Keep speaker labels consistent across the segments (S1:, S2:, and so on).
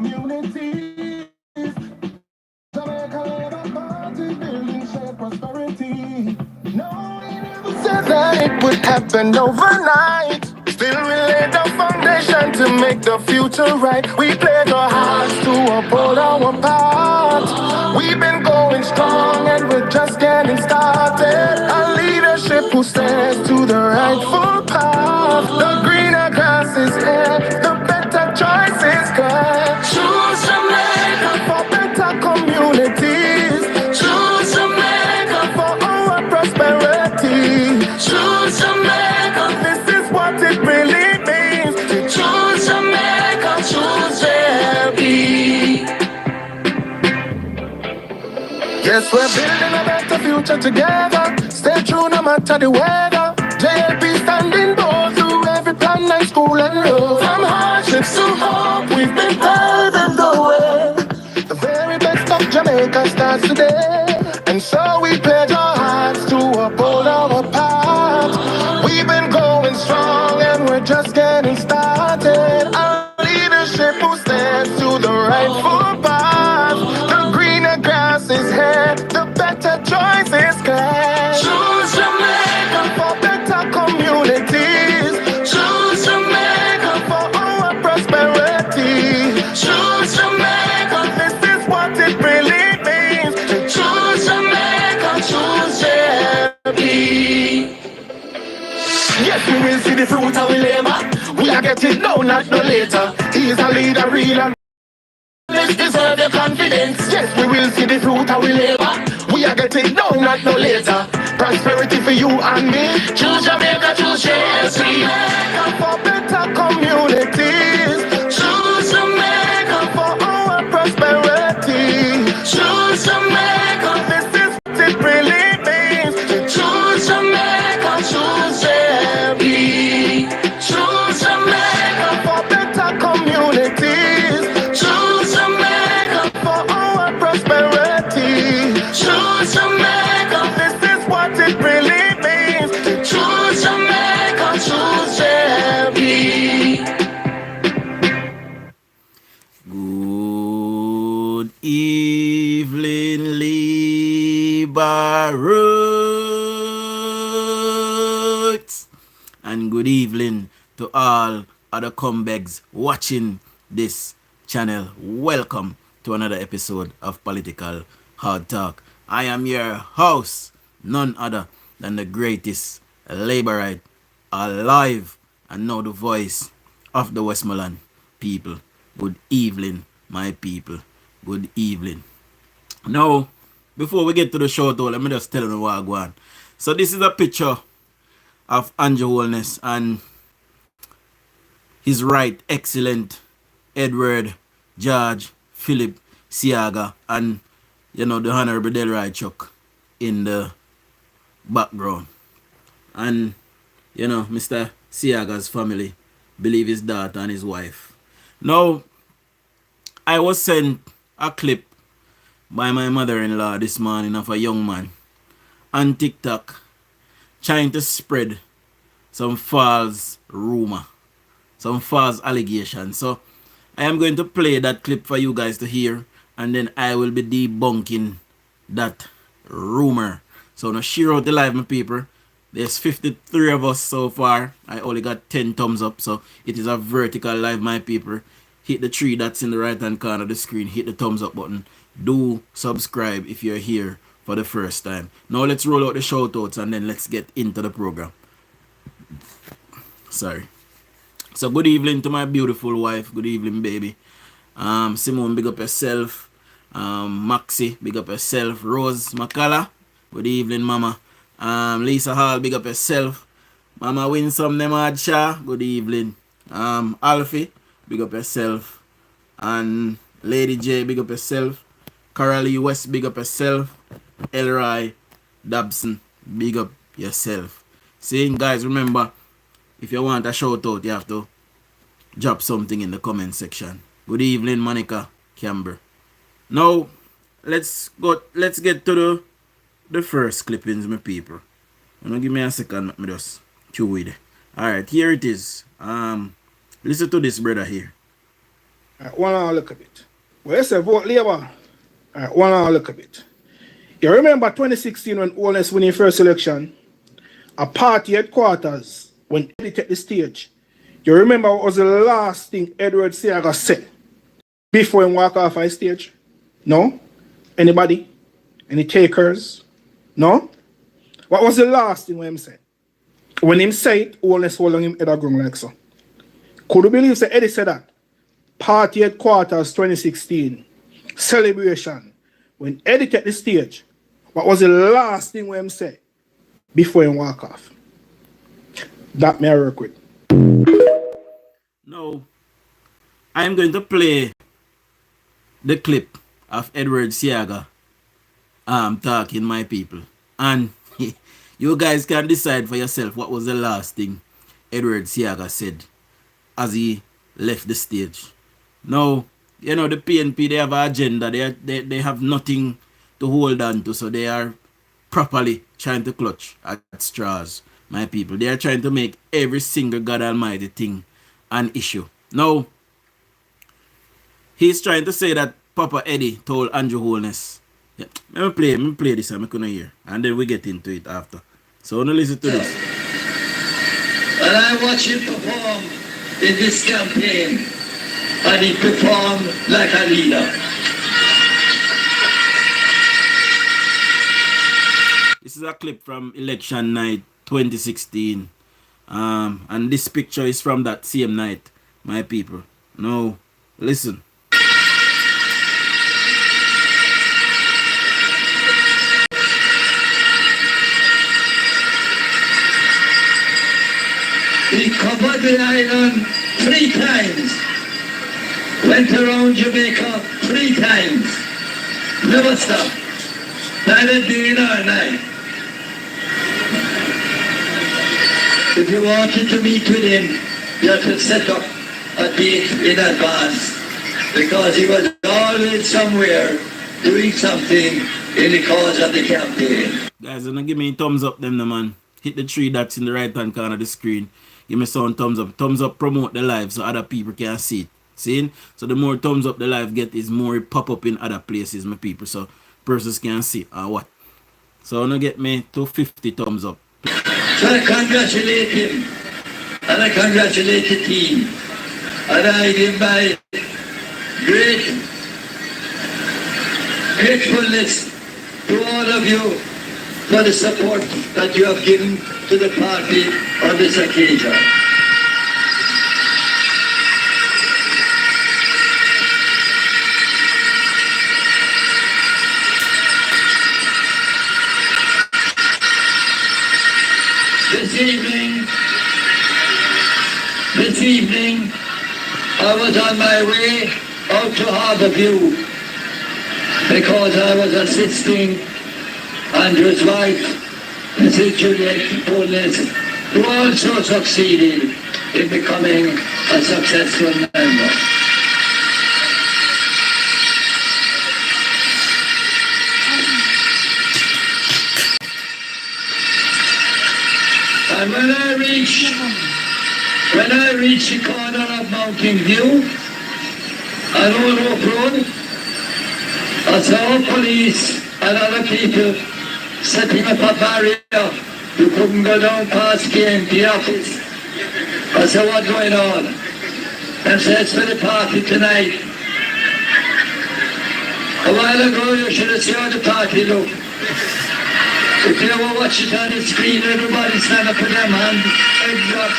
S1: communities. Jamaica led a party, building shared prosperity. No, we never said that it would happen overnight. Still, we laid the foundation to make the future right. We played our hearts to uphold our part. We've been going strong and we're just getting started. A leadership who stands to the rightful path. The greener grass is here, the better choices come. Choose Jamaica for better communities. Choose Jamaica for our prosperity. Choose Jamaica, this is what it really means. To choose Jamaica, choose JLP. Yes, we're building a better future together. Stay true no matter the weather. JLP standing bold through every plan and school and road. From hardships to hope, we've been paving the way. The very best of Jamaica starts today. And so we pledge our hearts to uphold our path. We've been going strong and we're just getting started. Our leadership who stands to the rightful path. The greener grass is here, the better choices come. Choose Jamaica for better communities. Choose Jamaica for our prosperity. Choose Jamaica, this is what it really means. To choose Jamaica, choose JLP. Yes, we will see the fruit of we labor. We are getting now, not no later. He is a leader, real and let's deserve your confidence. Yes, we will see the fruit of we labor. We are getting now, not no later. Prosperity for you and me. Choose Jamaica, choose JLP. For better communities. Choose Jamaica for our prosperity. Choose Jamaica, this is what it really means. To choose Jamaica, choose JLP. Choose Jamaica for better communities. Choose Jamaica for our prosperity. Choose Jamaica, this is what it really means. To choose Jamaica, choose JLP.
S2: Good evening, Liberates, and good evening to all other comebacks watching this channel. Welcome to another episode of Political Hard Talk. I am your host, none other than the greatest Laborite alive, and now the voice of the Westmoreland people. Good evening, my people. Good evening. Now, before we get to the show, though, let me just tell you what I go on. So this is a picture of Andrew Holness and his right excellent Edward George Philip Seaga, and the Honorable Delroy Chuck in the background. And Mr. Seaga's family believe his daughter and his wife. Now, I was sent a clip by my mother-in-law this morning of a young man on TikTok trying to spread some false rumor, some false allegations. So I am going to play that clip for you guys to hear, and then I will be debunking that rumor. So now share out the live, my people. There's 53 of us so far. I only got 10 thumbs up, so it is a vertical live, my people. Hit the three dots in the right hand corner of the screen. Hit the thumbs up button. Do subscribe if you're here for the first time. Now let's roll out the shout outs and then let's get into the program. Sorry. So good evening to my beautiful wife. Good evening, baby. Simone, big up yourself. Maxi, big up yourself. Rose Makala, good evening, mama. Lisa Hall, big up yourself. Mama Winsome Nemadsha, good evening. Alfie, big up yourself. And Lady J, big up yourself. Coralie West, big up yourself. Elroy Dobson, big up yourself. Seeing guys, remember, if you want a shout out, you have to drop something in the comment section. Good evening, Monica Camber. Now, let's get to the first clippings, my people. Give me a second, let me just chew it. Alright, here it is. Listen to this brother here.
S1: Alright, one on look a bit. Well, you say vote Labour. Alright, one on look a bit. You remember 2016 when Holness won his first election? A party headquarters when Eddie took the stage. You remember what was the last thing Edward Seaga said before he walked off his stage? No? Anybody? Any takers? No? What was the last thing when him said? When him said it, Holness hold on him head ground like so. Could you believe that Eddie said that? Party headquarters 2016. Celebration. When Eddie took the stage, what was the last thing when him said before he walk off? That may I work with.
S2: No. I'm going to play the clip of Edward Seaga talking, my people. And you guys can decide for yourself what was the last thing Edward Seaga said as he left the stage. Now, you know, the PNP, they have an agenda. They have nothing to hold on to, so they are properly trying to clutch at straws, my people. They are trying to make every single God Almighty thing an issue. Now, he's trying to say that Papa Eddie told Andrew Holness. Yeah, let me play this and I couldn't hear. And then we get into it after. So I want to listen to this.
S3: And I watch him perform in this campaign. And he performed like a leader.
S2: This is a clip from election night 2016. And this picture is from that same night, my people. Now, listen.
S3: He covered the island 3 times. Went around Jamaica 3 times. Never stopped. Neither day nor night. If you wanted to meet with him, you had to set up a date in advance. Because he was always somewhere doing something in the cause of the campaign.
S2: Guys, don't give me a thumbs up them, man. Hit the 3 dots in the right hand corner of the screen. Give me some thumbs up. Thumbs up promote the live so other people can see it. See? So the more thumbs up the live get is more it pop up in other places, my people. So persons can see what. So I'm gonna get me to 50 thumbs up.
S3: So I congratulate him. And I congratulate the team. And I give my great gratefulness to all of you for the support that you have given to the party on this occasion. This evening, I was on my way out to Harborview because I was assisting Andrew's wife, Mrs. Juliet Holness, who also succeeded in becoming a successful member. And when I reached the corner of Mountain View and Old Oak Road, I saw police and other people setting up a barrier. You couldn't go down past KMP office. I said, what's going on? And said, it's for the party tonight. A while ago, you should have seen how the party looked. If you ever watch it on the screen, everybody stand up with their hand, heads up,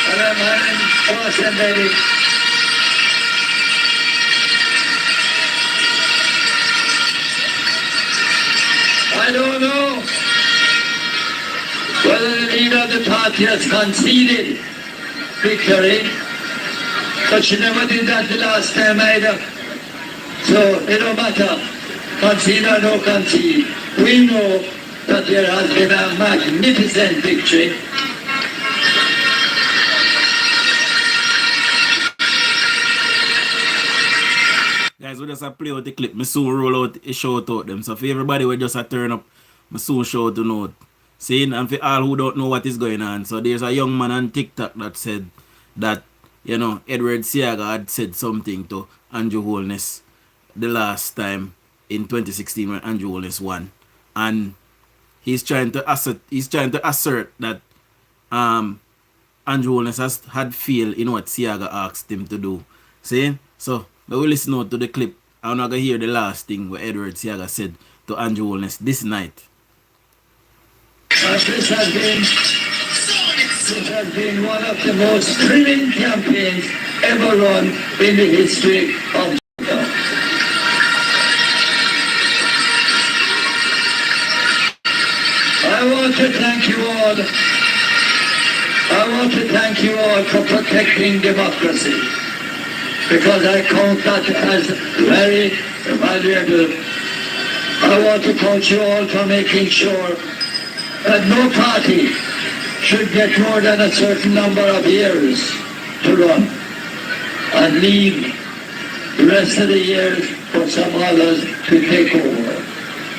S3: and their hand cross their belly. I don't know whether the leader of the party has conceded victory, but she never did that the last time either. So it don't matter, concede or no concede. We know that there has been a magnificent victory.
S2: Guys, we just play out the clip. I soon roll out a shout out them. So for everybody we just turn up, I soon shout to note. See, and for all who don't know what is going on. So there's a young man on TikTok that said that Edward Seaga had said something to Andrew Holness the last time in 2016 when Andrew Holness won. And he's trying to assert that Andrew Holness had failed in what Seaga asked him to do. See? So we will listen out to the clip. I'm not gonna hear the last thing what Edward Seaga said to Andrew Holness this night.
S3: This has been one of the most thrilling campaigns ever run in the history of Jamaica. I want to thank you all for protecting democracy, because I count that as very valuable. I want to thank you all for making sure that no party should get more than a certain number of years to run and leave the rest of the years for some others to take over.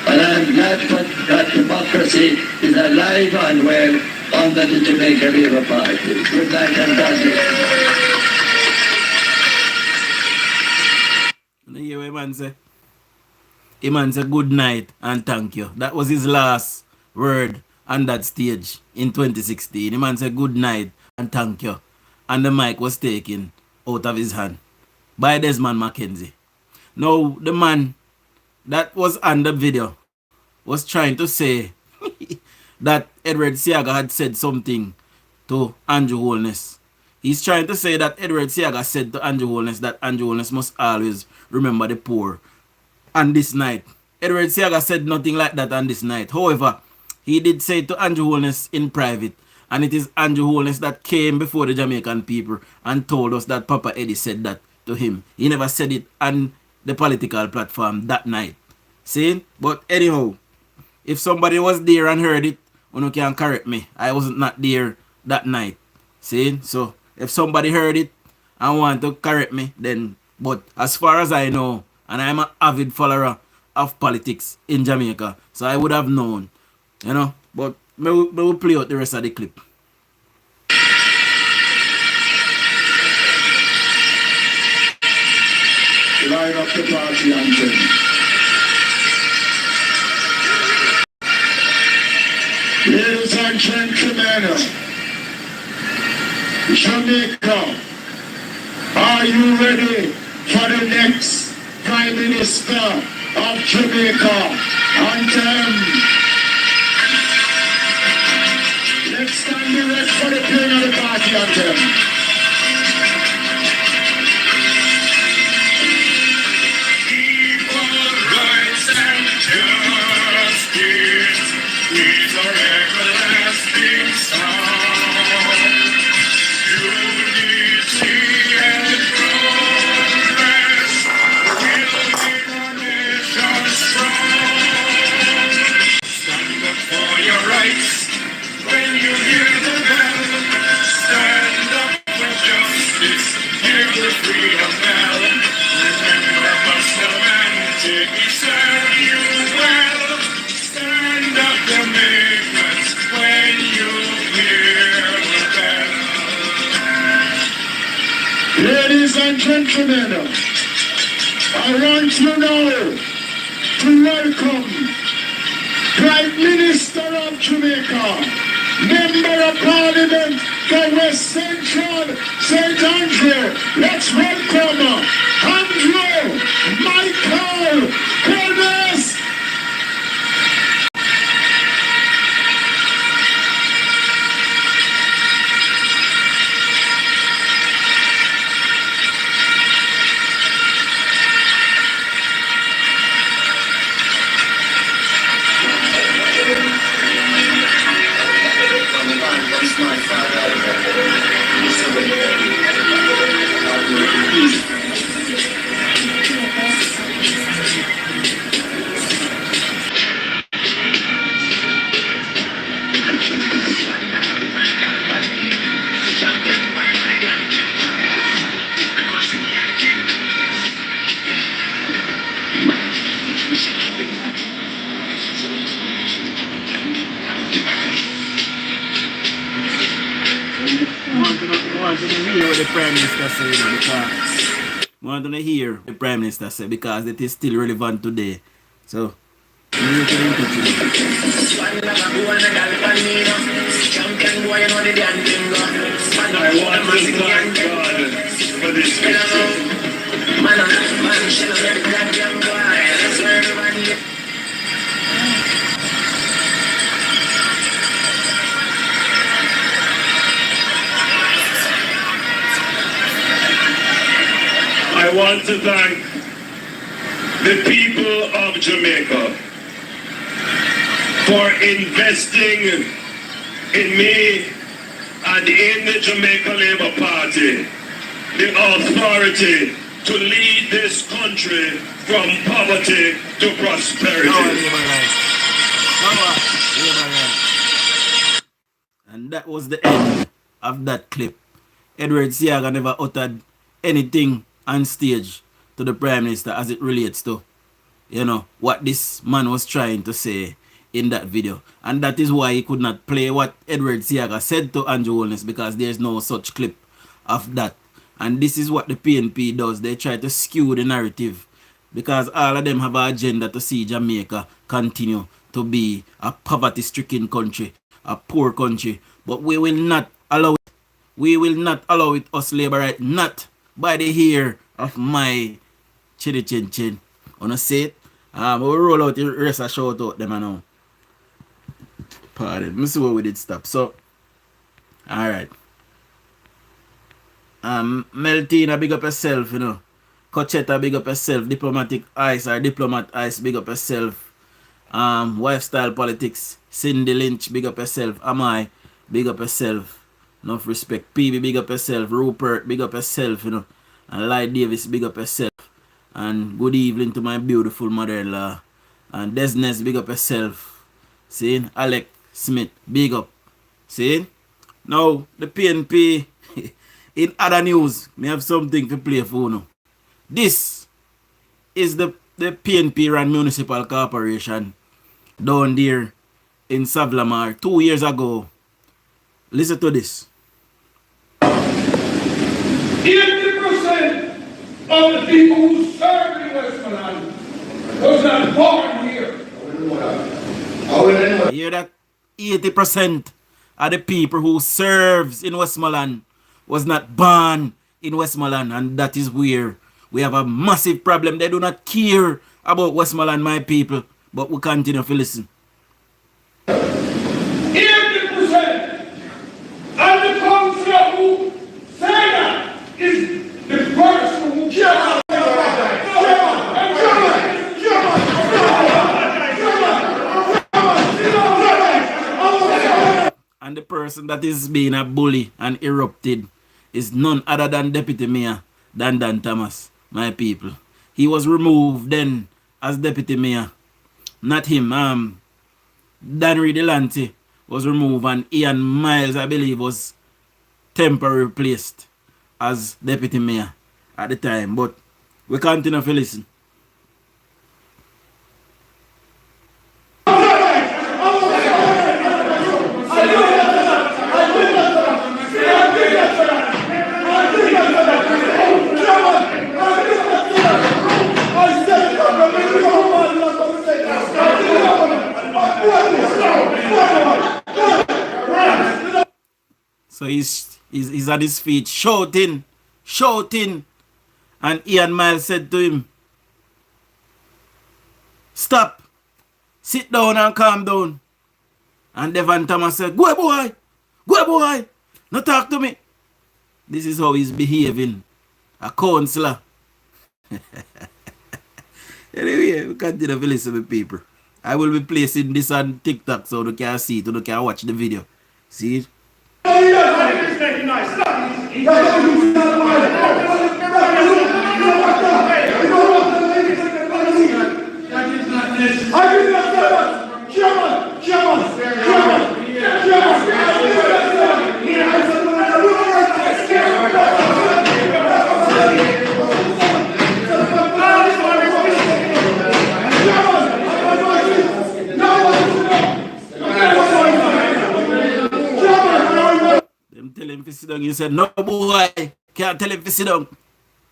S3: And I'm glad that democracy is alive and well under the Jamaica Labour Party. Good night and God bless.
S2: You hear what man say? The man say good night and thank you. That was his last word on that stage in 2016. The man said good night and thank you. And the mic was taken out of his hand by Desmond Mackenzie. Now, the man that was on the video was trying to say that Edward Seaga had said something to Andrew Holness. He's trying to say that Edward Seaga said to Andrew Holness that Andrew Holness must always remember the poor. On this night, Edward Seaga said nothing like that on this night. However, he did say to Andrew Holness in private, and it is Andrew Holness that came before the Jamaican people and told us that Papa Eddie said that to him. He never said it on the political platform that night. See? But anyhow, if somebody was there and heard it, you can correct me. I wasn't not there that night. See? So, if somebody heard it and want to correct me, then, but as far as I know, and I'm an avid follower of politics in Jamaica, so I would have known, but we will play out the rest of the clip.
S3: Line up the party anthem. Ladies and gentlemen, Jamaica, are you ready for the next Prime Minister of Jamaica? Anthem. Let's stand erect for the playing of the party anthem.
S1: Is our everlasting song. Unity and progress will make our nation strong. Stand up for your rights when you hear the bell. Stand up for justice, hear the freedom bell. Remember Buster and Jiggy serve you well. Stand up, Jamaicans, when you hear the bell.
S3: Ladies and gentlemen, I want you now to welcome Prime Minister of Jamaica, Member of Parliament for West Central St. Andrew. Let's welcome Andrew Michael Holness.
S2: hear what the Prime Minister said, because I want to hear what the Prime Minister said, because it is still relevant today. So, you need to get in touch with
S3: I want to thank God for this victory. I want to thank the people of Jamaica for investing in me and in the Jamaica Labour Party the authority to lead this country from poverty to prosperity.
S2: And that was the end of that clip. Edward Seaga never uttered anything on stage to the Prime Minister as it relates to, you know, what this man was trying to say in that video. And that is why he could not play what Edward Seaga said to DUJON'S, because there's no such clip of that. And this is what the PNP does. They try to skew the narrative, because all of them have an agenda to see Jamaica continue to be a poverty-stricken country, a poor country. But we will not allow it. We will not allow it, us Labour right, not by the hair of my chinny chin chin. Wanna say it? We'll roll out the rest of shout out them now. Pardon. Let me see where we did stop. So, alright. Meltina, big up yourself, you know. Cochetta, big up yourself. Diplomatic Ice or Diplomat Ice, big up yourself. Lifestyle Politics, Cindy Lynch, big up yourself. Amai, big up yourself. Enough respect. PB, big up yourself. Rupert, big up yourself, you know. And Liad Davis, big up yourself. And good evening to my beautiful mother-in-law. And Desnes, big up yourself. See? Alec Smith, big up. See? Now, the PNP, in other news, may have something to play for now. This is the PNP ran Municipal Corporation down there in Savlamar 2 years ago. Listen to this.
S4: 80% of the people who served in Westmoreland was not born here.
S2: You hear that? 80% of the people who serves in Westmoreland was not born in Westmoreland, and that is where we have a massive problem. They do not care about Westmoreland, my people, but we continue to listen.
S4: 80% of the council who Seaga is the person who killed.
S2: And the person that is being a bully and erupted is none other than Deputy Mayor Dan Thomas, my people. He was removed then as Deputy Mayor. Not him. Dan Delante was removed, and Ian Miles, I believe, was temporarily replaced as Deputy Mayor at the time. But we continue to listen. So he's at his feet shouting, and Ian Miles said to him, "Stop, sit down and calm down." And Devon Thomas said, go boy, no talk to me." This is how he's behaving, a councillor. Anyway, we continue to listen to people. I will be placing this on TikTok so you can see it, you can watch the video. See it? Them tell him to sit down. You said, no boy, can't tell him to sit down.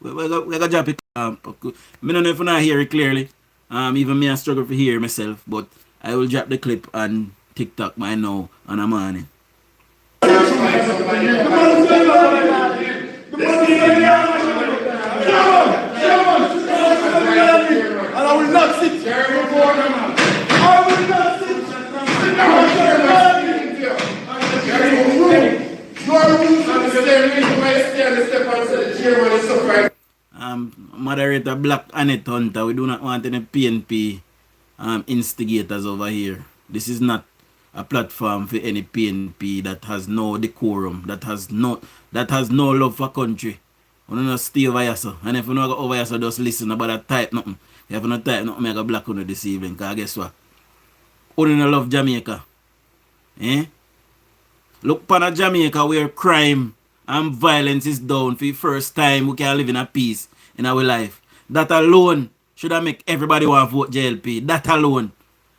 S2: We gotta drop it. I don't know if I hear it clearly. Even me I struggle to hear myself, but I will drop the clip on TikTok by now on a morning.
S1: And I will not sit. I will not sit.
S2: Moderator Black Annette Hunter, we do not want any PNP instigators over here. This is not a platform for any PNP that has no decorum, that has no love for country. We don't stay over here, so. And if you don't go over here, so just listen about that type nothing. If you don't type nothing, I go black on this evening. Because guess what? We don't love Jamaica. Eh? Look upon Jamaica where crime and violence is down for the first time we can live in a peace in our life. That alone should have make everybody want to vote JLP. That alone.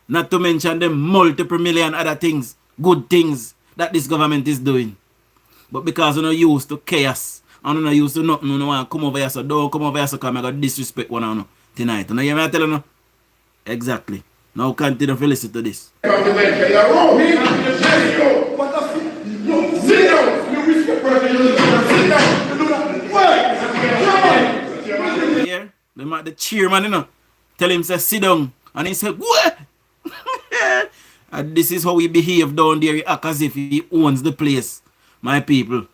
S2: Not to mention the multiple million other things, good things that this government is doing. But because we're not used to chaos and we're not used to nothing, we don't want to come over here, so don't come over here so come I got disrespect one another tonight. You know what I'm telling you? Exactly. Now continue to listen to this. Here, the chairman, you know, tell him to sit down. And he said, what? And this is how we behave down there. He act as if he owns the place. My people,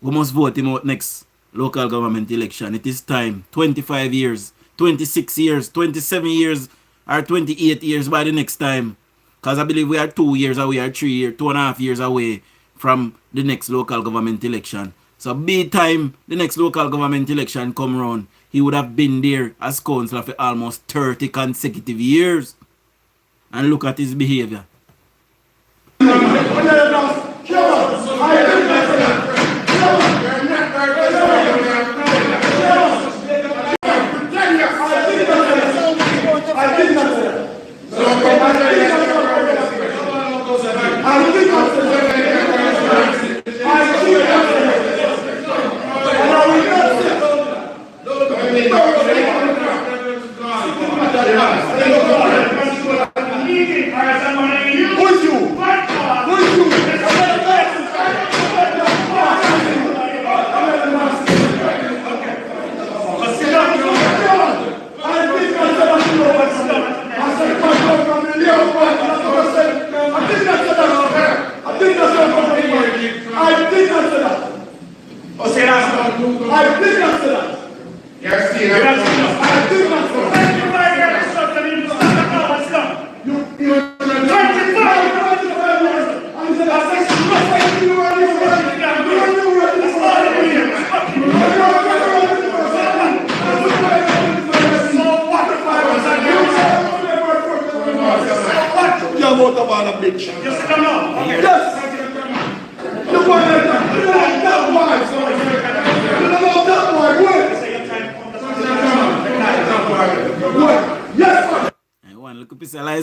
S2: we must vote him out next local government election. It is time. 25 years, 26 years, 27 years, or 28 years by the next time. Because I believe we are 2 years away, or 3 years, 2.5 years away from the next local government election. So by the time the next local government election come around, he would have been there as councillor for almost 30 consecutive years. And look at his behavior.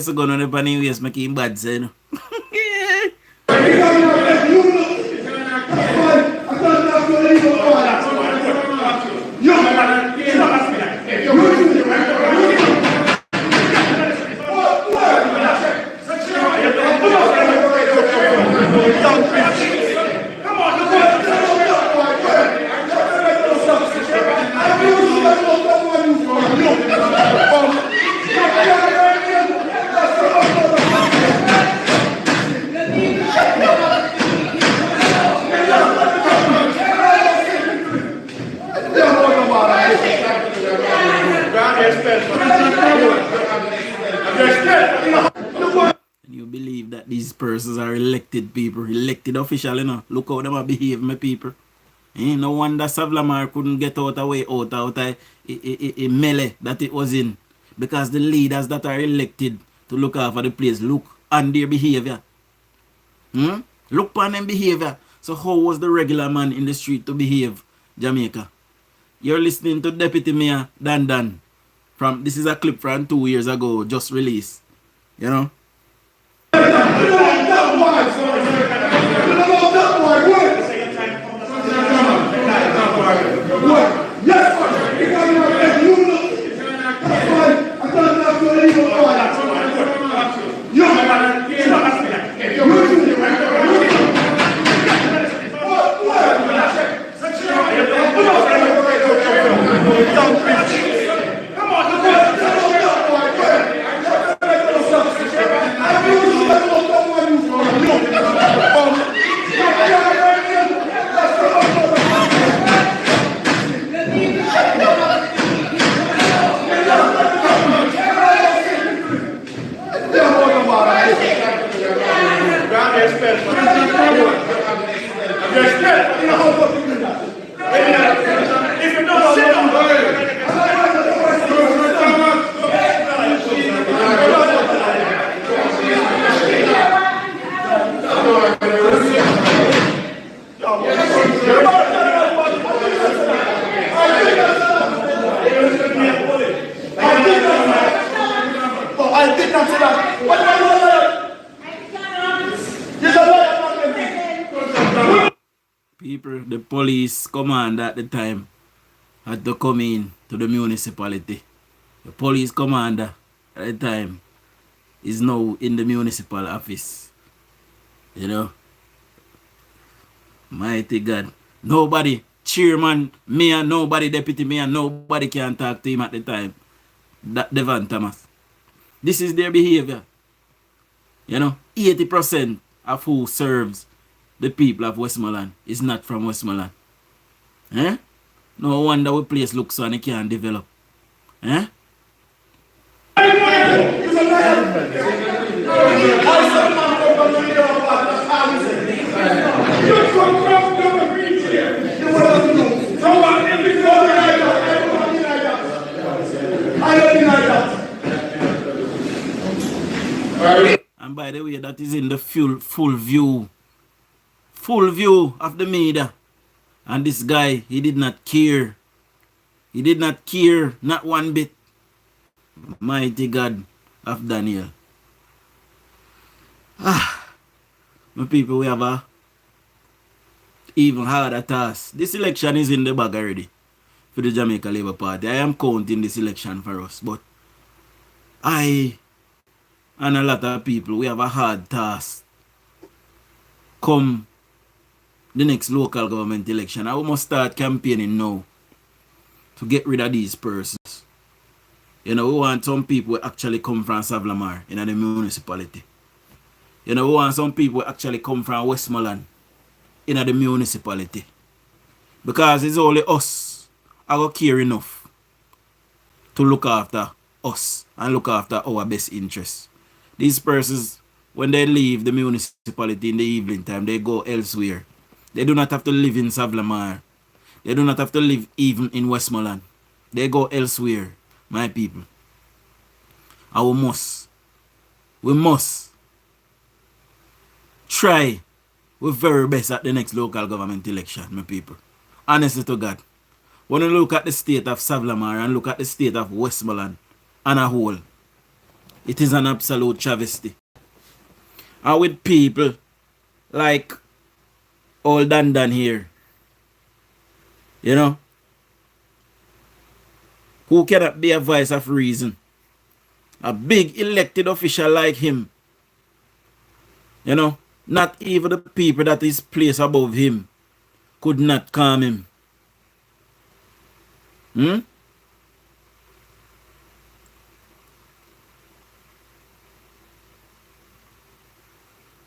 S2: So going on the panning ways making bad say no. You believe that these persons are elected people, elected officials, you know? Look how them behave, my people. No wonder Savlamar couldn't get out of a melee that it was in. Because the leaders that are elected to look after the place, look on their behavior. Look upon them behavior. So how was the regular man in the street to behave, Jamaica? You're listening to Deputy Mayor Dan. This is a clip from 2 years ago, just released. You know? the police commander at the time had to come in to the municipality. The police commander at the time is now in the municipal office. You know? Mighty God. Nobody, chairman, mayor, nobody, deputy mayor, nobody can talk to him at the time. That Devon Thomas. This is their behavior. You know, 80% of who serves the people of Westmoreland is not from Westmoreland. Eh? No wonder what place looks so and it can't develop. Eh? And by the way, that is in the full view of the media. And this guy, he did not care. He did not care, not one bit. Mighty God of Daniel. My people, we have a even harder task. This election is in the bag already for the Jamaica Labour Party. I am counting this election for us, but I and a lot of people, we have a hard task come the next local government election. I must start campaigning now to get rid of these persons. You know, we want some people who actually come from Savlamar in the municipality. You know, we want some people who actually come from Westmoreland in the municipality. Because it's only us I go care enough to look after us and look after our best interests. These persons, when they leave the municipality in the evening time, they go elsewhere. They do not have to live in Savlamar. They do not have to live even in Westmoreland. They go elsewhere, my people. And we must try our very best at the next local government election, my people. Honestly to God. When you look at the state of Savlamar and look at the state of Westmoreland on a whole, it is an absolute travesty. And with people like old Dan here, you know, who cannot be a voice of reason. A big elected official like him, you know, not even the people that is placed above him could not calm him.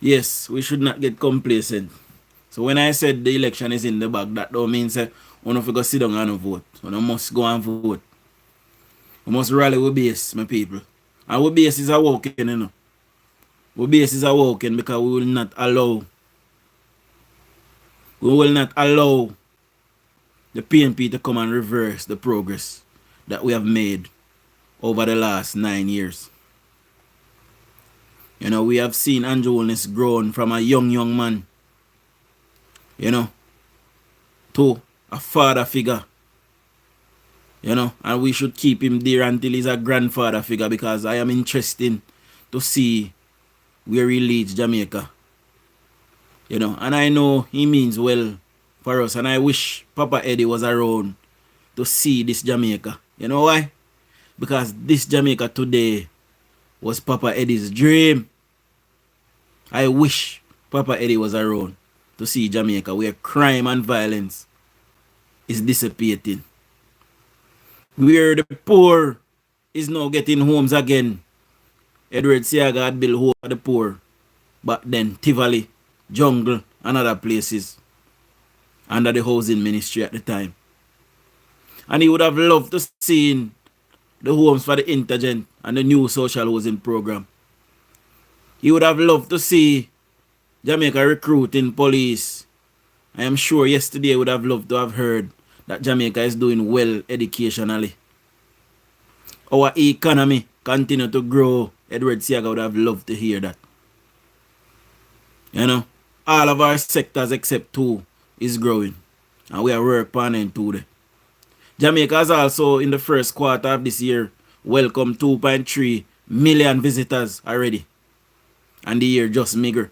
S2: Yes, we should not get complacent. So when I said the election is in the bag, that don't mean say we don't have to go sit down and vote. We must go and vote. We must rally our base, my people. And our base is awoken, you know. Our base is awoken because we will not allow the PNP to come and reverse the progress that we have made over the last 9 years. You know, we have seen Unprofessional grown from a young man, you know, to a father figure. You know, and we should keep him there until he's a grandfather figure, because I am interested to see where he leads Jamaica. You know, and I know he means well for us, and I wish Papa Eddie was around to see this Jamaica. You know why? Because this Jamaica today was Papa Eddie's dream. I wish Papa Eddie was around to see Jamaica where crime and violence is dissipating. Where the poor is now getting homes again. Edward Seaga had built home for the poor. But then Tivoli, Jungle, and other places under the housing ministry at the time. And he would have loved to see the homes for the indigent and the new social housing program. He would have loved to see Jamaica recruiting police. I am sure yesterday he would have loved to have heard that Jamaica is doing well educationally. Our economy continue to grow. Edward Seaga would have loved to hear that. You know, all of our sectors except two is growing. And we are working on it too. Jamaica has also in the first quarter of this year welcomed 2.3 million visitors already. And the year just meager.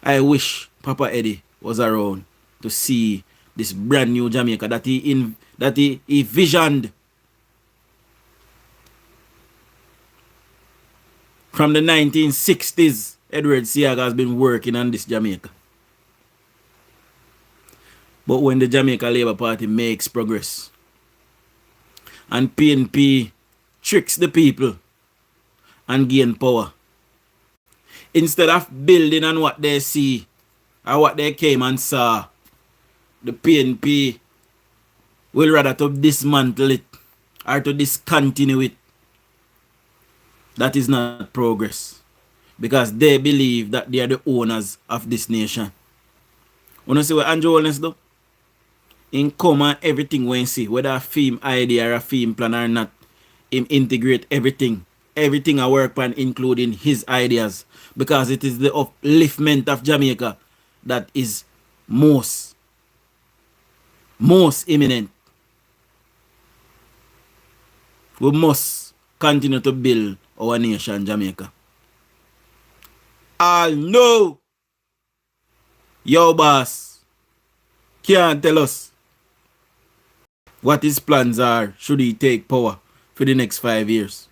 S2: I wish Papa Eddie was around to see this brand new Jamaica that he visioned from the 1960s. Edward Seaga has been working on this Jamaica. But when the Jamaica Labour Party makes progress and PNP tricks the people and gain power, instead of building on what they see or what they came and saw, the PNP will rather to dismantle it or to discontinue it. That is not progress, because they believe that they are the owners of this nation. You know see what Andrew Holness do? In common everything when see, whether a film idea or a film plan or not, him integrate everything. Everything I work on, including his ideas, because it is the upliftment of Jamaica that is most imminent. We must continue to build our nation, Jamaica. All know your boss can't tell us what his plans are should he take power for the next 5 years.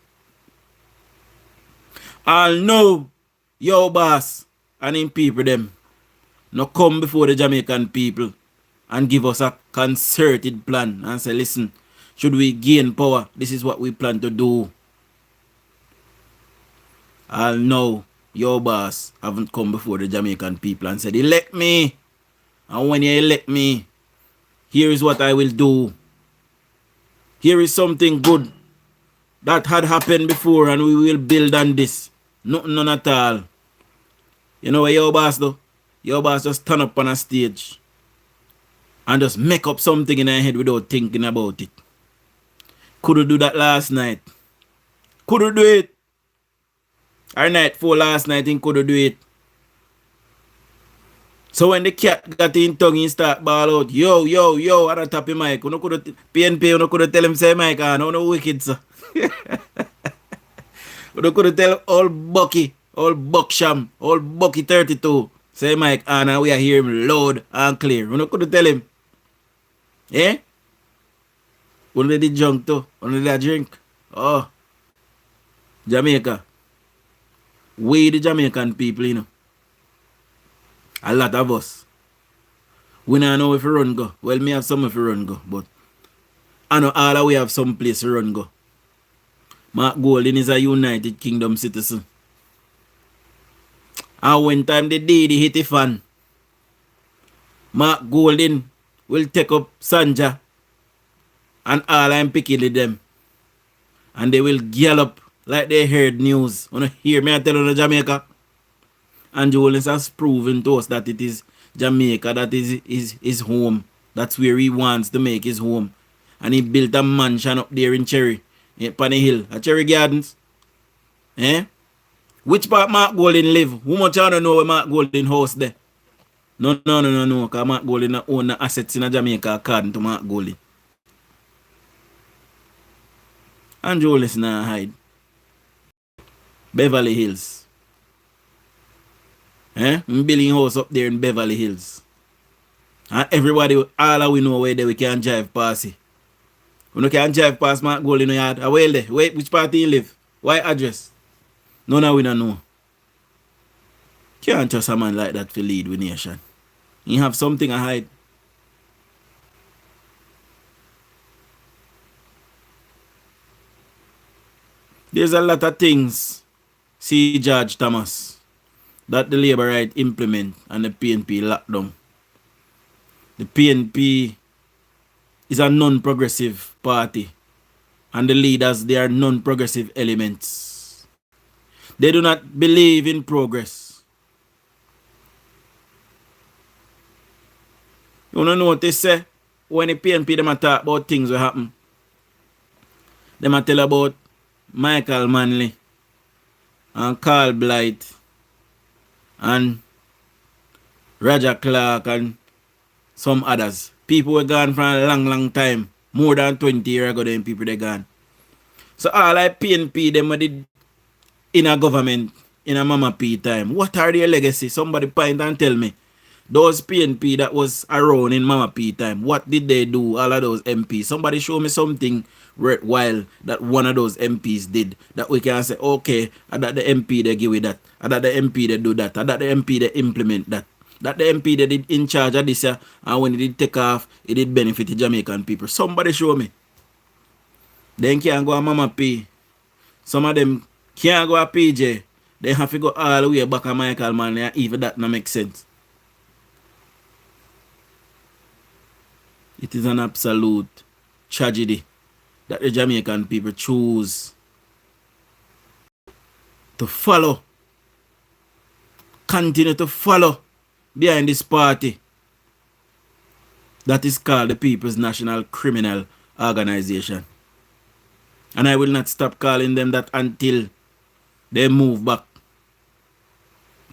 S2: All know your boss and him people them no come before the Jamaican people and give us a concerted plan and say, listen, should we gain power, this is what we plan to do. All know your boss haven't come before the Jamaican people and said, elect me. And when you elect me, here is what I will do. Here is something good that had happened before and we will build on this. None at all. You know what your boss do? Your boss just turn up on a stage and just make up something in her head without thinking about it. Couldn't do that last night. Couldn't do it. Our night for last night, he couldn't do it. So when the cat got in tongue, he start ball out, yo, at the top of mic. You know, could PNP, you know, could tell him say mic, I know no wicked, sir. You could tell all Bucky, all Bucksham, all Bucky 32, say mic, and we are hearing him loud and clear. You could tell him. Eh? Only the junk too, only the drink. Oh, Jamaica. We the Jamaican people, you know. A lot of us. We don't know if we run go. Well, me have some if we run go, but I know all of we have some place to run go. Mark Golding is a United Kingdom citizen. And when time the day they hit the fan, Mark Golding will take up Sanja and all I'm picking with them. And they will gallop like they heard news. Wanna hear me I tell you Jamaica? And Jones has proven to us that it is Jamaica that is his home. That's where he wants to make his home. And he built a mansion up there in Cherry, upon the hill, at Cherry Gardens. Eh? Which part Mark Golding live? Who much I don't know where Mark Golding house there? No. Because Mark Golding own the assets in Jamaica according to Mark Golding. And Jones now hide. Beverly Hills. I'm building house up there in Beverly Hills. And everybody, all of we know where we can drive past it. We can drive past Mark Gold in the yard. Where there? Which part he live? Why address? None of we don't know. Can't trust a man like that to lead with nation. He have something to hide. There's a lot of things, see George Thomas, that the Labour right implement and the PNP lockdown. The PNP is a non-progressive party and the leaders, they are non-progressive elements. They do not believe in progress. You wanna know what they say? When the PNP them talk about things will happen, them tell about Michael Manley and Carl Blight and Roger Clark and some others. People were gone for a long time. More than 20 years ago, them people they gone. So all like PNP, them did in a government, in a Mama P time. What are their legacy? Somebody point and tell me. Those PNP that was around in Mama P time, what did they do? All of those MPs. Somebody show me something worthwhile that one of those MPs did that we can say, okay, that the MP they give it that, that the MP they do that, that the MP they implement that. That the MP they did in charge of this and when it did take off, it did benefit the Jamaican people. Somebody show me. Then can't go a Mama P. Some of them can't go a PJ. They have to go all the way back to Michael, man. And even that not make sense. It is an absolute tragedy that the Jamaican people choose to follow, continue to follow behind this party that is called the People's National Criminal Organization. And I will not stop calling them that until they move back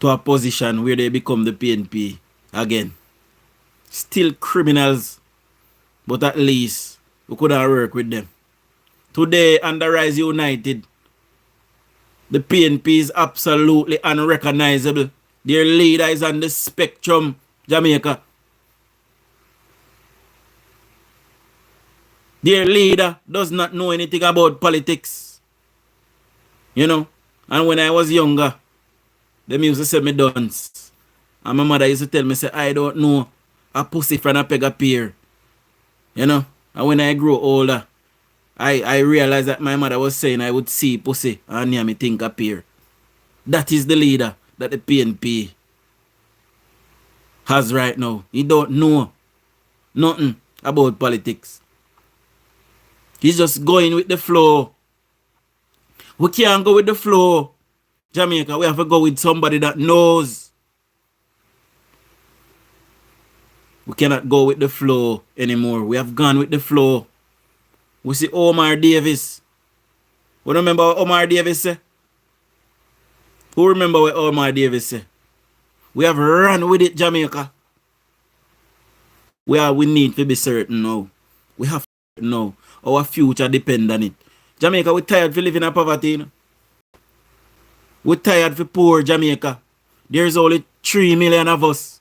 S2: to a position where they become the PNP again. Still criminals, but at least we could have worked with them. Today, under Rise United, the PNP is absolutely unrecognizable. Their leader is on the spectrum, Jamaica. Their leader does not know anything about politics. You know? And when I was younger, they used to say me dunce. And my mother used to tell me, say, I don't know a pussy from a peg a pear. You know? And when I grew older, I realized that my mother was saying I would see pussy and near me think appear. That is the leader that the PNP has right now. He don't know nothing about politics. He's just going with the flow. We can't go with the flow, Jamaica. We have to go with somebody that knows. We cannot go with the flow anymore. We have gone with the flow. We see Omar Davis. We remember what Omar Davis said? Who remember what Omar Davis said? We have run with it, Jamaica. We need to be certain now. We have to know. Our future depends on it. Jamaica, we're tired of living in poverty. You know? We're tired of poor Jamaica. There's only 3 million of us.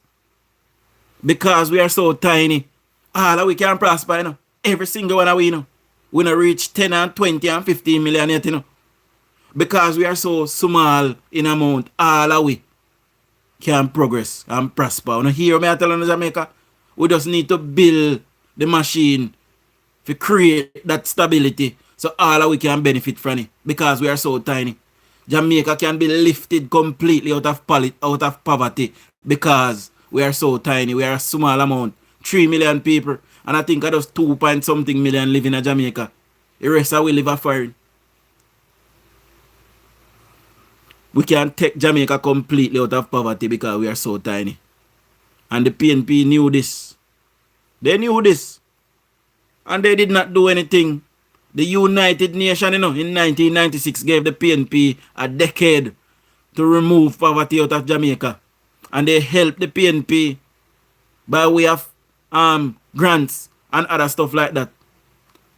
S2: Because we are so tiny. All that we can prosper, you know. Every single one of we, you know. We don't reach 10 and 20 and 15 million yet, you know. Because we are so small in amount, all of we can progress and prosper. You know, hear me I tell you, Jamaica? We just need to build the machine to create that stability so all of we can benefit from it. Because we are so tiny. Jamaica can be lifted completely out of poverty because we are so tiny. We are a small amount. 3 million people. And I think I just 2 point something million live in Jamaica. The rest of we live a foreign. We can take Jamaica completely out of poverty because we are so tiny. And the PNP knew this. They knew this. And they did not do anything. The United Nations, you know, in 1996 gave the PNP a decade to remove poverty out of Jamaica. And they helped the PNP by way of grants and other stuff like that.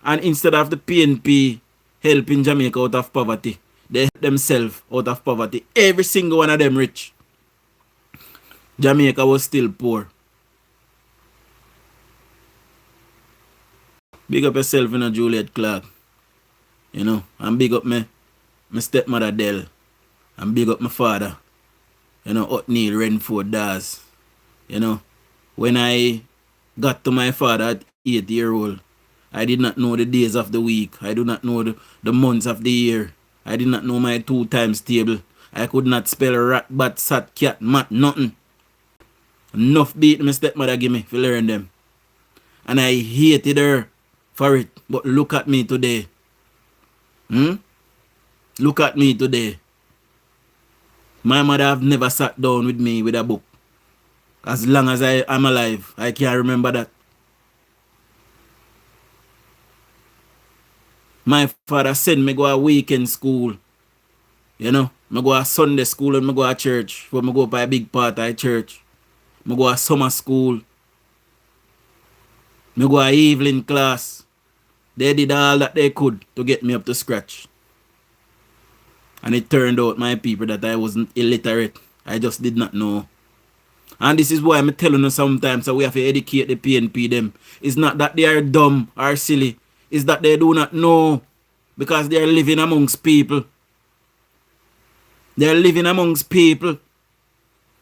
S2: And instead of the PNP helping Jamaica out of poverty, they help themselves out of poverty. Every single one of them rich. Jamaica was still poor. Big up yourself, you know, Juliet Clark. You know, and big up my stepmother Dell. And big up my father. You know, Otneil Renford Dawes. You know, when I got to my father at 8 years old, I did not know the days of the week. I do not know the months of the year. I did not know my 2 times table. I could not spell rat, bat, sat, cat, mat, nothing. Enough beat my stepmother give me to learn them. And I hated her for it. But look at me today. Look at me today. My mother have never sat down with me with a book. As long as I am alive, I can't remember that. My father sent me go a weekend school. You know, I go a Sunday school and I go a church. But I go by a big part of church. I go a summer school. I go a evening class. They did all that they could to get me up to scratch. And it turned out, my people, that I wasn't illiterate. I just did not know. And this is why I'm telling you sometimes that we have to educate the PNP them. It's not that they are dumb or silly. It's that they do not know because they are living amongst people. They are living amongst people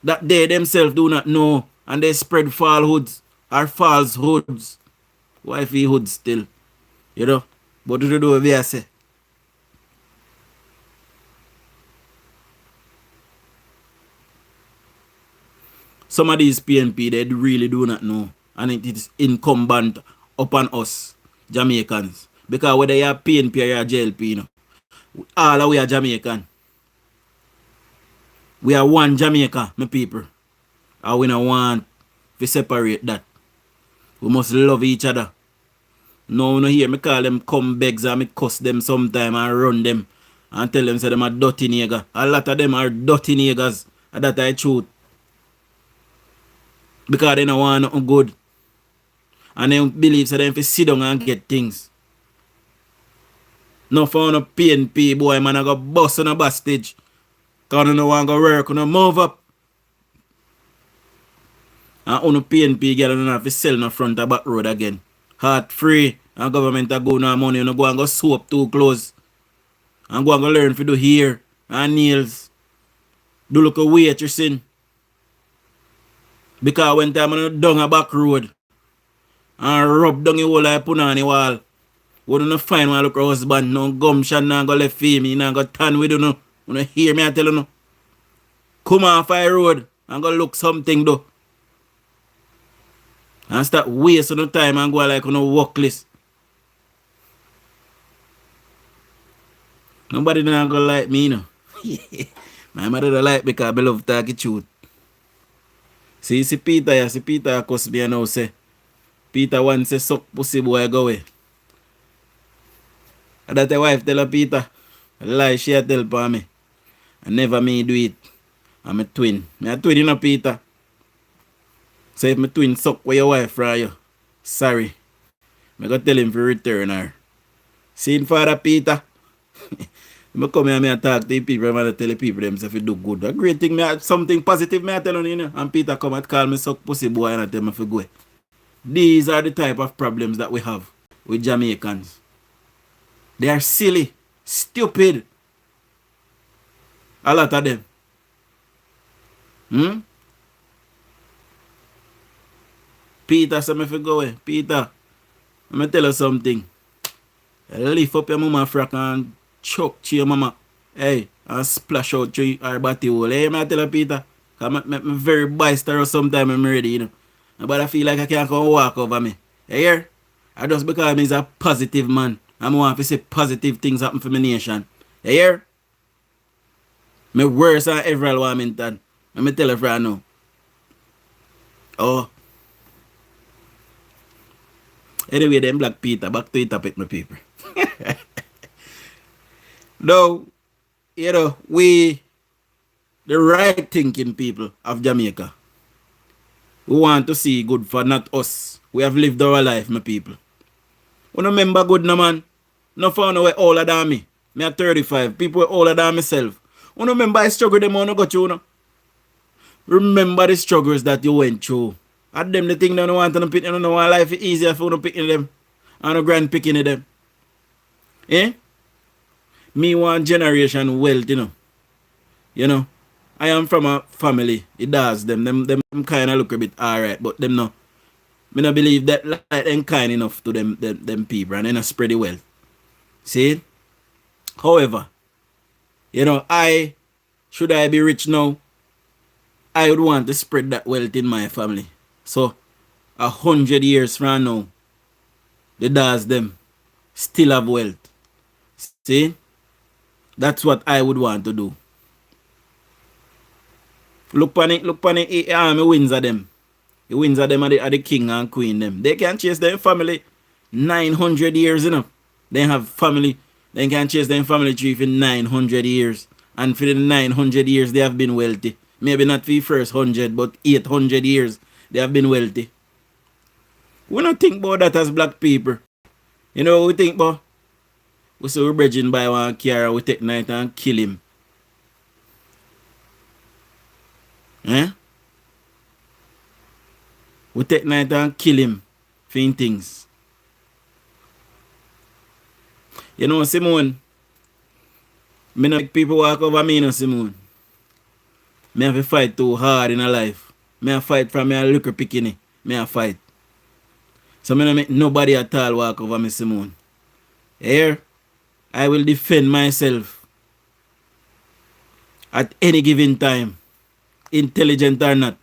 S2: that they themselves do not know. And they spread falsehoods or falsehoods. Wifey hood still. You know? But to do what I say. Some of these PNP, they really do not know. And it is incumbent upon us, Jamaicans. Because whether you are PNP or you are JLP, you know, all of we are Jamaican. We are one Jamaica, my people. And we don't want to separate that. We must love each other. No, no hear me call them come begs and me cuss them sometime and run them. And tell them say them are dirty nigger. A lot of them are dirty niggers. And that I truth. Because they don't want nothing good. And they believe so they have to sit down and get things. No for no PNP boy man I go bust on a bus stage. Because they don't want to go work and move up. And on PNP girl don't have to sell in the front of back road again. Heart free. And government a go no money. You go and go soap too close. And go and go learn to do hair and nails. Do look a waitressing. Because when time I down a back road and rub down your whole like put on the wall. We don't find one look husband, no gumption, no go left me, no go turn with you no. You don't hear me I tell you no. Come off the road and go look something though. And start wasting no time and go like on a workless. Nobody not gonna like me, you know. My mother don't like because I love talking truth. See Peter cuss me now say. Peter once say suck pussy boy go away. And that the wife tell her Peter. A lie she a tell for me. And never me do it. I'm a twin. Me a twin you know Peter. So if my twin suck where your wife from you. Sorry. I go tell him to return her. See Father Peter. I come here and talk to the people and tell the people themselves if do good. A great thing, something positive I tell you, you know. And Peter come and call me suck pussy boy and I tell me to go. These are the type of problems that we have with Jamaicans. They are silly, stupid. A lot of them. Peter said me to go away. Peter, let me tell you something. Lift up your mama frack and choke to your mama. Hey, and splash out to her body hole. Hey, I tell you, Peter. Because I'm very boisterous sometimes I'm ready, you know. But I feel like I can't come walk over me. You hear? I just because I'm a positive man. I want to see positive things happen for my nation. You hear? Me worse than every Wilmington. Let me tell you right now. Oh. Anyway, then Black Peter, back to the topic, my people. Now, you know, we, the right thinking people of Jamaica, we want to see good for not us. We have lived our life, my people. We don't remember good no man. No found way older than me. Me at 35. People were older than myself. We don't remember I struggle them on go through. No? Remember the struggles that you went through. At them the thing they don't want to pick, they don't want life is easier for you picking them. And a grand picking them. Eh? Me want generation wealth, you know. You know. I am from a family. It does them. Them kind of look a bit alright, but them no. Me not believe that like them kind enough to them people and they not spread the wealth. See? However, you know, should I be rich now, I would want to spread that wealth in my family. So 100 years from now, the does them still have wealth. See? That's what I would want to do. Look on it, army wins of them. The wins of them are the king and queen them. They can chase their family 900 years, you know. They have family. They can chase their family tree for 900 years. And for the 900 years, they have been wealthy. Maybe not for the first 100, but 800 years, they have been wealthy. We don't think about that as black people. You know what we think about? We say we're bridging by one car, we take night and kill him. Eh? We take night and kill him for him things. You know, Simone, me no make people walk over me, no, Simone. Me have to fight too hard in a life. Me have fight from me a little picking. Me have fight. So me no make nobody at all walk over me, Simone. Here, I will defend myself at any given time, intelligent or not.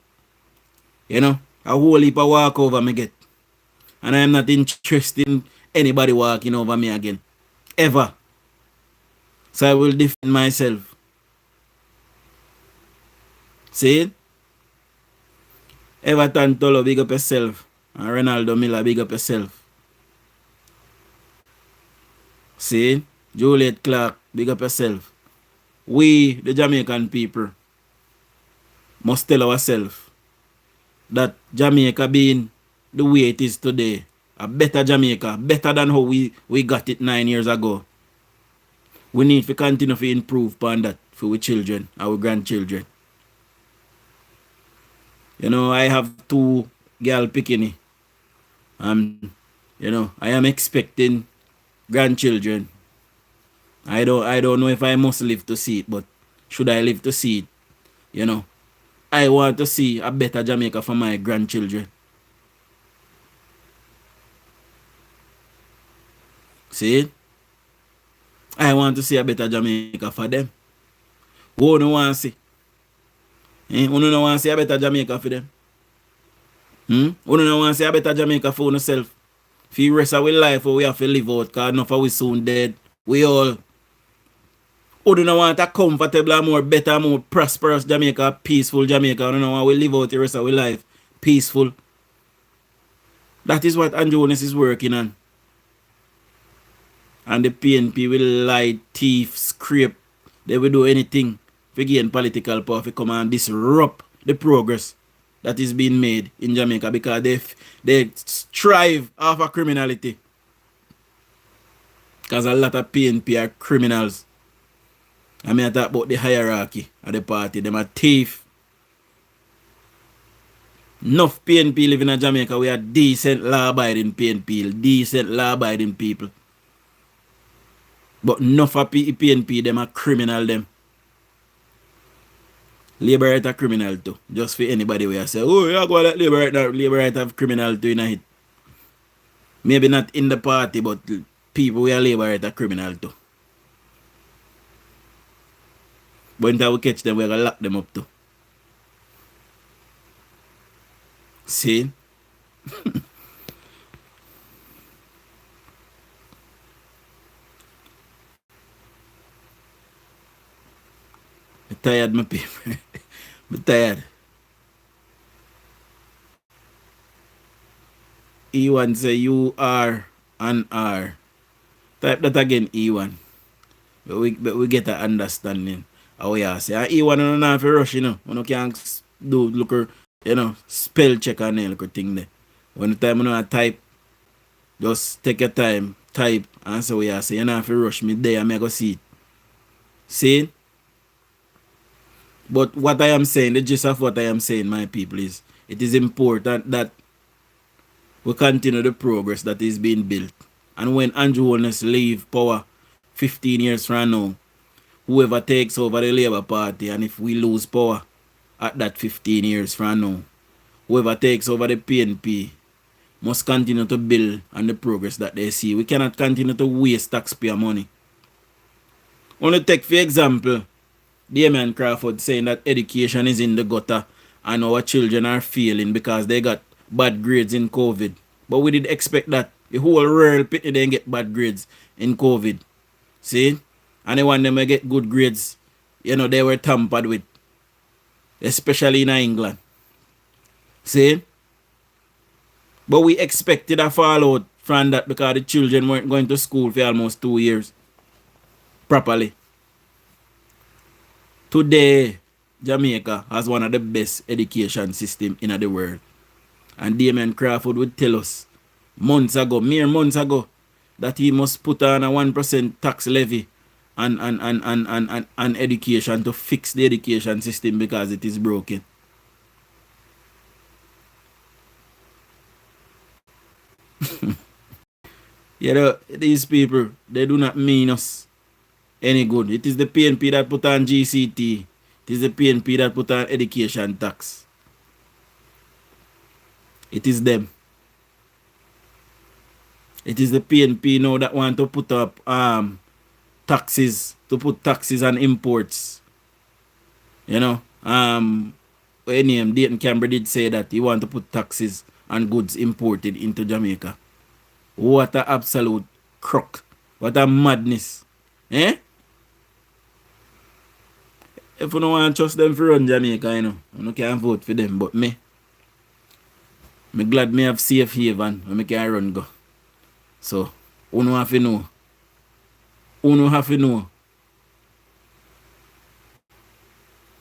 S2: You know, a whole heap of walk over me get. And I am not interested in anybody walking over me again. Ever. So I will defend myself. See it? Everton Tolo, big up yourself. And Ronaldo Miller, big up yourself. See it? Juliet Clark, big up yourself. We, the Jamaican people, must tell ourselves that Jamaica being the way it is today, a better Jamaica, better than how we got it 9 years ago. We need to continue to improve upon that for our children, our grandchildren. You know, I have 2 girl picking. You know, I am expecting grandchildren. I don't know if I must live to see it, but should I live to see it? You know, I want to see a better Jamaica for my grandchildren. See? I want to see a better Jamaica for them. Who don't want to see? Who don't want to see a better Jamaica for them? Who don't want to see a better Jamaica for ourselves? If you rest our life, we have to live out, because enough of we soon dead. We all. Who don't want a comfortable, more better, more prosperous Jamaica, peaceful Jamaica? Who don't want we live out the rest of our life peaceful? That is what Jonas is working on. And the PNP will lie, thief, scrape. They will do anything to gain political power, to come and disrupt the progress that is being made in Jamaica, because they strive off of criminality. Because a lot of PNP are criminals. I mean, I talk about the hierarchy of the party. Them are thief. Enough PNP living in Jamaica. We are decent, law-abiding PNP. Decent, law-abiding people. But enough of PNP, them are criminal, them. Labor right are criminal too. Just for anybody where I say, oh, you go let labor right have criminal too in a hit. Maybe not in the party, but people where labor right are criminal too. But until we catch them, we're gonna lock them up too. See? I'm tired, my people. I'm tired. E1 say you are and are. Type that again, E1. But we get an understanding. How we are say. And E1 don't have to rush, you know. You can't do look, you know, spell check and look thing there. When the time you know type, just take your time, type, and so we are say. You don't have to rush me there and I go see it. See? But what I am saying, the gist of what I am saying, my people, is it is important that we continue the progress that is being built. And when Jonas leave power 15 years from now, whoever takes over the Labour Party, and if we lose power at that 15 years from now, whoever takes over the PNP must continue to build on the progress that they see. We cannot continue to waste taxpayer money. Only take for example, Damien Crawford saying that education is in the gutter and our children are failing because they got bad grades in COVID. But we did expect that. The whole world didn't get bad grades in COVID. See? And they want them to get good grades. You know, they were tampered with. Especially in England. See? But we expected a fallout from that because the children weren't going to school for almost 2 years. Properly. Today, Jamaica has one of the best education systems in the world. And Damien Crawford would tell us mere months ago, that he must put on a 1% tax levy on education to fix the education system because it is broken. You know, these people, they do not mean us any good. It is the PNP that put on GCT. It is the PNP that put on education tax. It is them. It is the PNP now that want to put up taxes, to put taxes on imports. You know, Dayton Canberra did say that he want to put taxes on goods imported into Jamaica. What a absolute crock. What a madness. Eh? If you don't want to trust them for run Jamaica, you know, you can't vote for them. But me glad me have safe haven when I can run go. So, you have to know. You have to know.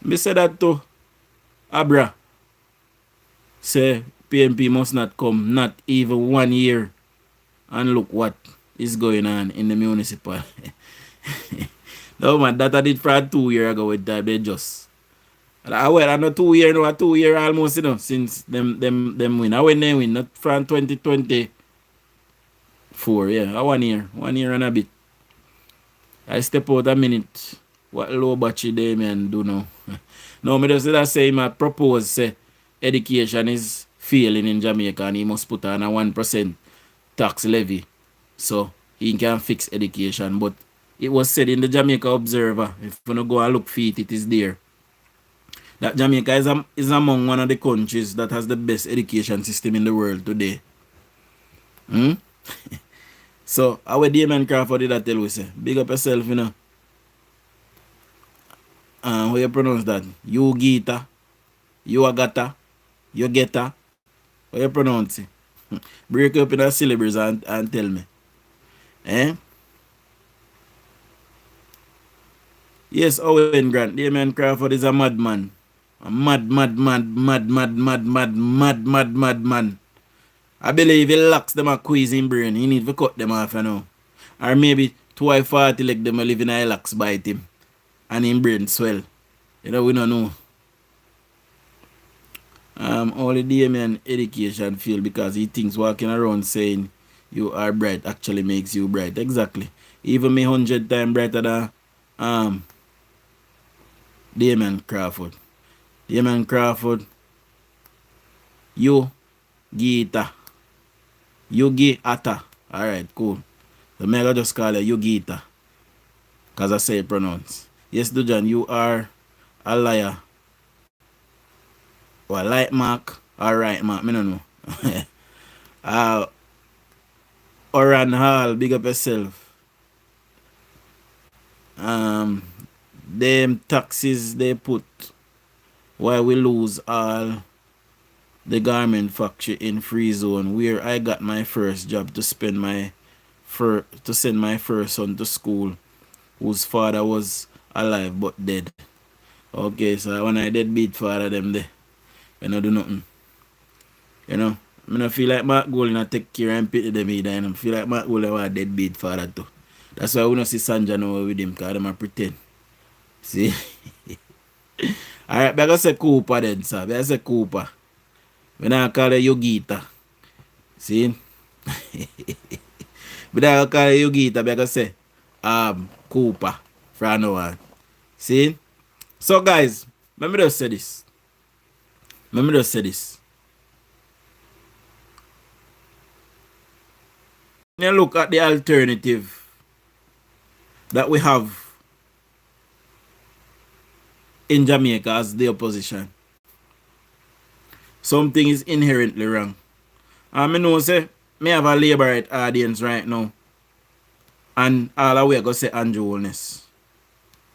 S2: Me say that to Abra. Say PNP must not come, not even 1 year. And look what is going on in the municipal. No man, that I did for 2 years ago with that. They just. Well, I know 2 years now, 2 years almost, you know, since them win. I when they win, not from 2024, yeah. 1 year. 1 year and a bit. I step out a minute. What low battery they man do now. No, me just say I propose say education is failing in Jamaica and he must put on a 1% tax levy so he can fix education. But it was said in the Jamaica Observer, if you go and look for it, it is there, that Jamaica is among one of the countries that has the best education system in the world today. So, our Damon Crawford did that tell we say, big up yourself, you know. How you pronounce that? You Gita, you Agata, you Geta. How you pronounce it? Break up in the syllables and tell me. Eh? Yes, Owen Grant, Damon Crawford is a madman. A mad man. I believe he lacks them a quiz in brain. He need to cut them off, you know. Or maybe 240 like them live in a lax bite him. And in brain swell. You know, we don't know. Only Damien education field because he thinks walking around saying you are bright actually makes you bright. Exactly. Even me 100 times brighter than Damien Crawford. Damien Crawford. You Gita. Yugi Ata. Alright, cool. So me I just call you Yugita. Cause I say it pronounce. Yes, Dujan, you are a liar. Well, light mark or right mark, me don't know. Oran Hall, big up yourself. Them taxes they put why we lose all the garment factory in free zone where I got my first job to send my first son to school whose father was alive but dead. Okay, so when I deadbeat father them there, I don't do nothing. You know, I don't feel like Mark Gold and take care and pity them either. I feel like Mark Gold was a deadbeat father too. That's why we don't see Sanja now with him because them pretend. See? Alright, but I say Cooper then, sir. I say Cooper. When I call you Yogita. See? But I call you Yogita, but I say Cooper from now on. See? So guys, let me just say this. When you look at the alternative that we have in Jamaica as the opposition, something is inherently wrong. And I know say me have a labor right audience right now. And all the way I go say Unprofessional.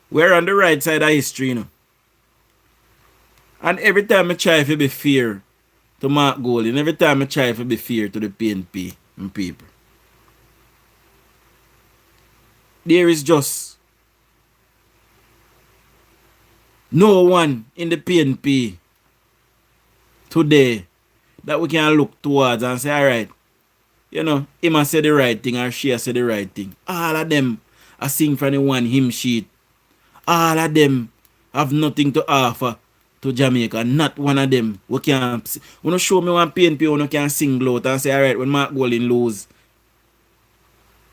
S2: We're on the right side of history, you know. And every time I try to be fair to Mark Gold, and every time I try to be fair to the PNP and people, there is just no one in the PNP today that we can look towards and say, alright, you know, he must say the right thing or she say the right thing. All of them are sing from the one hymn sheet. All of them have nothing to offer to Jamaica. Not one of them. We can show me one PNP who can sing out and say, alright, when Mark Golding lose,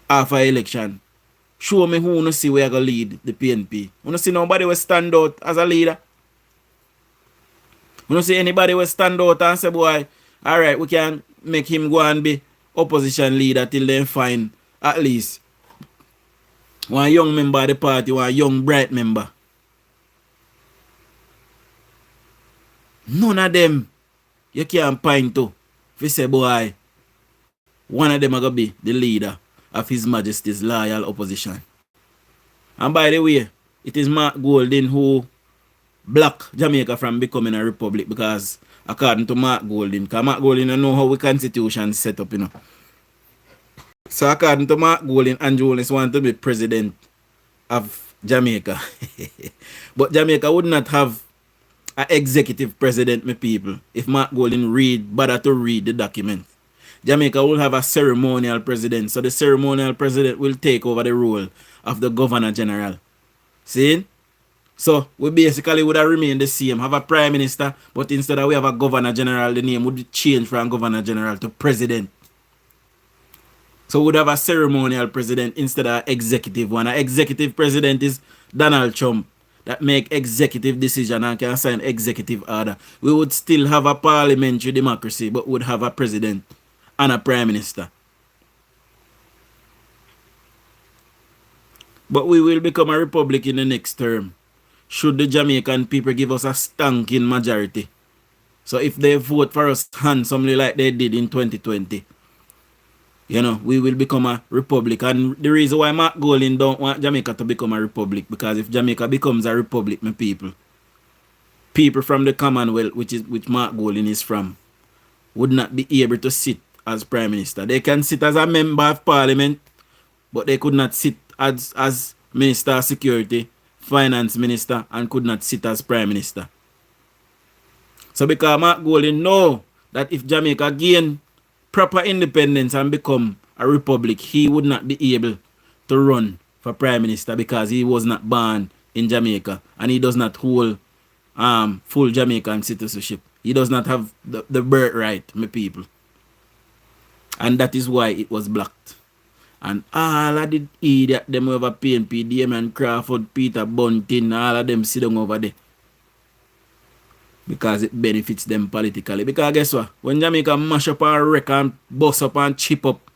S2: after election. Show me who no see where I go lead the PNP. You no see nobody will stand out as a leader. You no see anybody will stand out and say, boy, alright, we can make him go and be opposition leader till they find at least one young member of the party, one young bright member. None of them you can't point to. If you say, boy, one of them are going to be the leader of His Majesty's loyal opposition. And by the way, it is Mark Golding who blocked Jamaica from becoming a republic, because according to Mark Golding, because Mark Golding don't know how the constitution is set up, you know. So according to Mark Golding, Andrew Holness want to be president of Jamaica. But Jamaica would not have an executive president, my people, if Mark Golding bother to read the document. Jamaica will have a ceremonial president. So the ceremonial president will take over the role of the governor general. See? So we basically would have remained the same. Have a prime minister, but instead of we have a governor general, the name would change from governor general to president. So we would have a ceremonial president instead of executive one. An executive president is Donald Trump that make executive decision and can sign executive order. We would still have a parliamentary democracy, but would have a president and a prime minister. But we will become a republic in the next term, should the Jamaican people give us a stinking majority. So if they vote for us handsomely like they did in 2020, you know, we will become a republic. And the reason why Mark Golding don't want Jamaica to become a republic, because if Jamaica becomes a republic, my people from the Commonwealth, which Mark Golding is from, would not be able to sit as prime minister. They can sit as a member of parliament, but they could not sit as minister of security, finance minister, and could not sit as prime minister. So because Mark Golding know that if Jamaica gain proper independence and become a republic, he would not be able to run for prime minister, because he was not born in Jamaica and he does not hold full Jamaican citizenship. He does not have the birthright, my people. And that is why it was blocked. And all of the idiot them over PNP, Damien Crawford, Peter Bunting, all of them sit down over there, because it benefits them politically. Because guess what? When Jamaica mash up and wreck and bust up and chip up,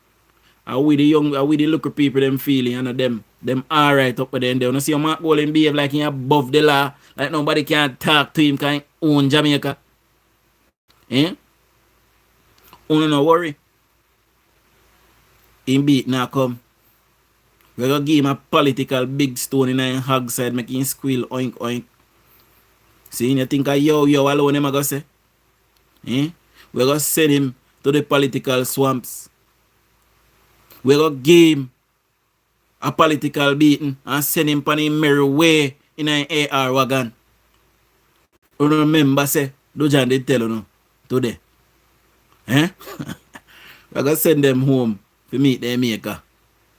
S2: and we the local people them feeling, and them alright up there. And they don't see Mark Golding behave like he above the law, like nobody can talk to him, can own Jamaica. Eh? No worry. Him beat now come. We're gonna give him a political big stone in a hog side, make him squeal oink oink. See, you think yo alone him I go say? Eh? We're gonna send him to the political swamps. We're gonna give him a political beating and send him on him merry way in an AR wagon. You remember say, DUJON did tell you today. Eh? We're gonna send them home to meet their maker.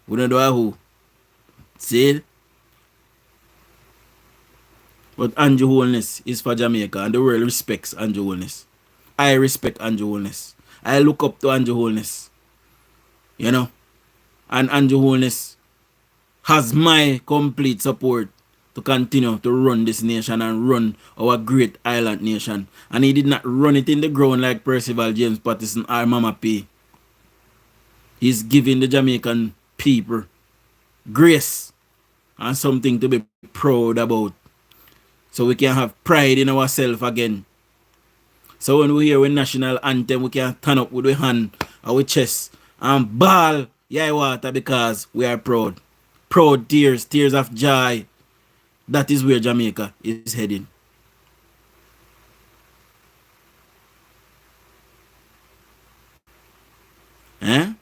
S2: We don't know who. See? But Andrew Holness is for Jamaica, and the world respects Andrew Holness. I respect Andrew Holness. I look up to Andrew Holness. You know? And Andrew Holness has my complete support to continue to run this nation and run our great island nation. And he did not run it in the ground like Percival James Patterson or Mama P. He's giving the Jamaican people grace and something to be proud about, so we can have pride in ourselves again. So when we hear a national anthem, we can turn up with our hand, our chest, and bawl yai water, because we are proud. Proud tears of joy. That is where Jamaica is heading. Eh?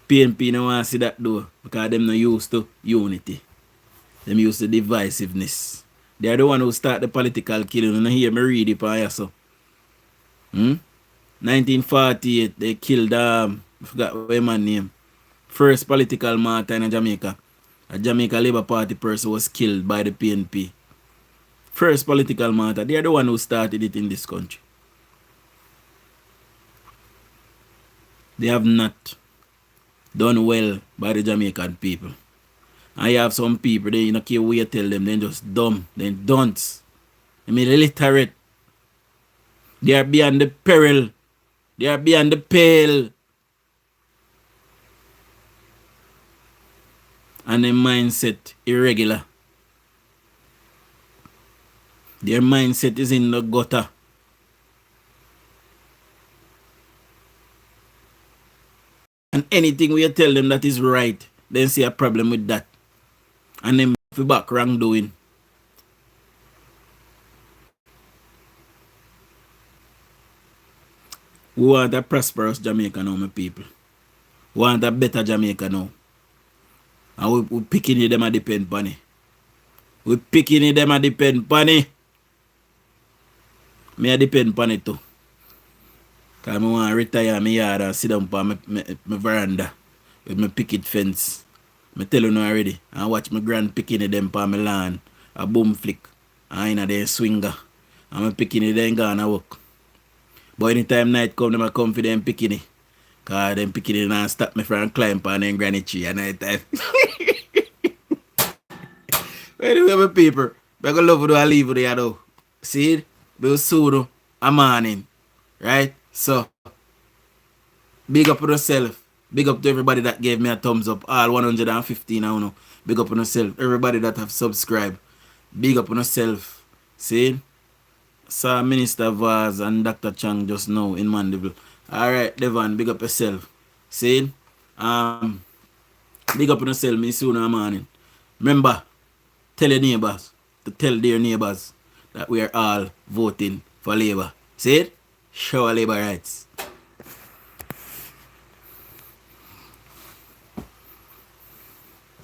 S2: PNP no want to see that though, because them not used to unity. Them used to divisiveness. They are the one who start the political killing. You know, hear me read it on here, so. 1948, they killed, I forgot what man name. First political martyr in Jamaica. A Jamaica Labour Party person was killed by the PNP. First political martyr. They are the one who started it in this country. They have not done well by the Jamaican people. And you have some people, they don't care what you tell them, they're just dumb, they're dunce. I mean, illiterate. They are beyond the peril. They are beyond the pale. And their mindset irregular. Their mindset is in the gutter. And anything we tell them that is right, they see a problem with that. And then we back wrongdoing. We want a prosperous Jamaica now, my people. We want a better Jamaica now. And we picking it them a depend on it. We picking it them a depend on it. Me a depend on it too. Cause I want to retire my yard and sit down on my veranda with my picket fence. I tell you now already. I watch my grand picking it them on my lawn. A boom flick. And in a swinger. And I'm picking it then gone and work. But anytime night come, them a come for them picking it. Cause them picking it and stop me from climb on them granny tree at night time. Anyway, my people, I go love you and leave you there though. See it? But soon, a morning. Right? So, big up on yourself. Big up to everybody that gave me a thumbs up. All 115 I know. Big up on yourself. Everybody that have subscribed. Big up on yourself. See? Saw Minister Vaz and Dr. Chang just now in Mandeville. Alright, Devon, big up yourself. See? Big up on yourself, me soon in the morning. Remember, tell your neighbors to tell their neighbors that we are all voting for Labour. See it? Show our Labour rights.